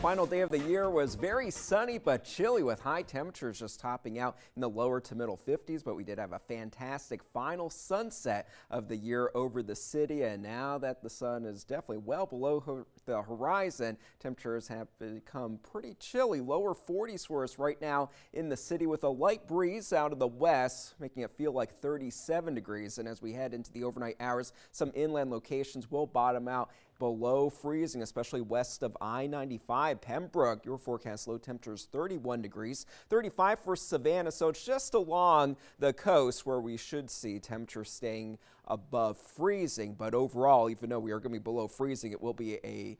final day of the year was very sunny but chilly with high temperatures just topping out in the lower to middle 50s. But we did have a fantastic final sunset of the year over the city. And now that the sun is definitely well below the horizon, temperatures have become pretty chilly. Lower 40s for us right now in the city with a light breeze out of the west, making it feel like 37 degrees. And as we head into the overnight hours, some inland locations will bottom out below freezing, especially west of I-95. Pembroke, your forecast low temperatures 31 degrees, 35 for Savannah. So it's just along the coast where we should see temperatures staying above freezing. But overall, even though we are going to be below freezing, it will be a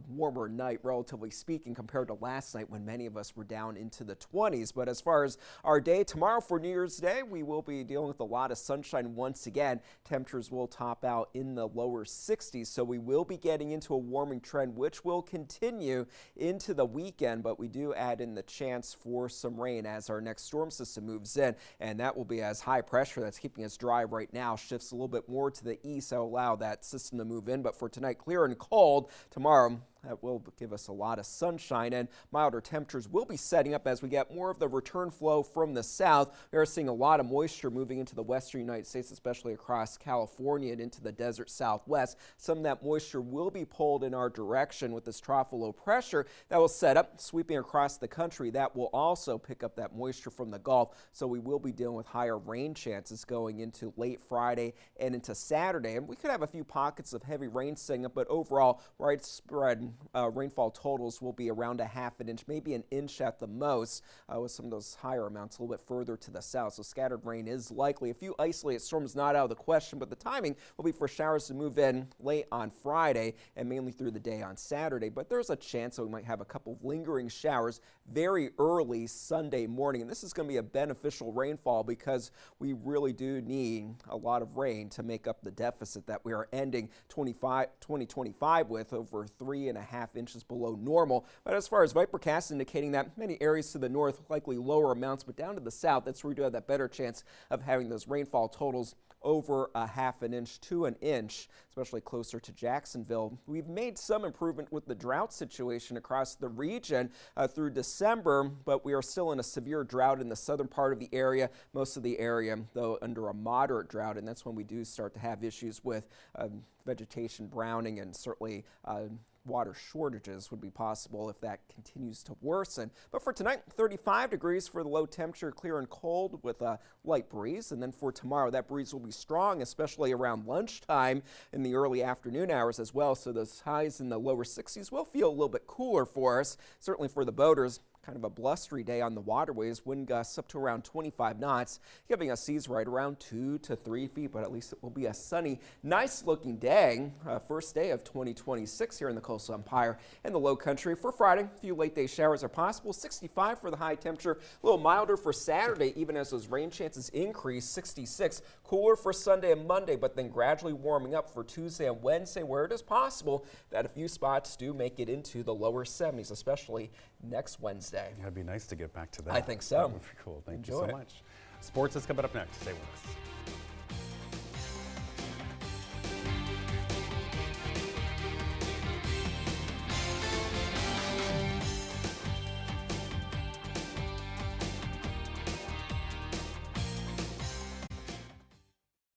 warmer night, relatively speaking, compared to last night when many of us were down into the 20s. But as far as our day tomorrow for New Year's Day, we will be dealing with a lot of sunshine once again. Temperatures will top out in the lower 60s, so we will be getting into a warming trend, which will continue into the weekend. But we do add in the chance for some rain as our next storm system moves in, and that will be as high pressure that's keeping us dry right now shifts a little bit more to the east. That'll allow that system to move in. But for tonight, clear and cold. Tomorrow, that will give us a lot of sunshine, and milder temperatures will be setting up as we get more of the return flow from the south. We are seeing a lot of moisture moving into the western United States, especially across California and into the desert southwest. Some of that moisture will be pulled in our direction with this trough of low pressure that will set up, sweeping across the country. That will also pick up that moisture from the Gulf, so we will be dealing with higher rain chances going into late Friday and into Saturday. And we could have a few pockets of heavy rain setting up, but overall, widespread rainfall totals will be around a half an inch, maybe an inch at the most, with some of those higher amounts a little bit further to the south. So scattered rain is likely. A few isolated storms not out of the question, but the timing will be for showers to move in late on Friday and mainly through the day on Saturday. But there's a chance that we might have a couple of lingering showers very early Sunday morning. And this is going to be a beneficial rainfall because we really do need a lot of rain to make up the deficit that we are ending 2025 with, over 3.5 inches below normal. But as far as Vipercast indicating that many areas to the north likely lower amounts, but down to the south, that's where we do have that better chance of having those rainfall totals over a half an inch to an inch, especially closer to Jacksonville. We've made some improvement with the drought situation across the region through December, but we are still in a severe drought in the southern part of the area. Most of the area, though, under a moderate drought, and that's when we do start to have issues with vegetation browning, and certainly water shortages would be possible if that continues to worsen. But for tonight, 35 degrees for the low temperature, clear and cold with a light breeze. And then for tomorrow, that breeze will be strong, especially around lunchtime in the early afternoon hours as well. So those highs in the lower 60s will feel a little bit cooler for us, certainly for the boaters. Kind of a blustery day on the waterways, wind gusts up to around 25 knots, giving us seas right around 2 to 3 feet, but at least it will be a sunny, nice looking day. First day of 2026 here in the Coastal Empire and the Low Country. For Friday, a few late day showers are possible, 65 for the high temperature, a little milder for Saturday, even as those rain chances increase, 66. Cooler for Sunday and Monday, but then gradually warming up for Tuesday and Wednesday, where it is possible that a few spots do make it into the lower 70s, especially next Wednesday. Yeah, it'd be nice to get back to that. I think so. That would be cool. Thank you so much. Sports is coming up next. Stay with us.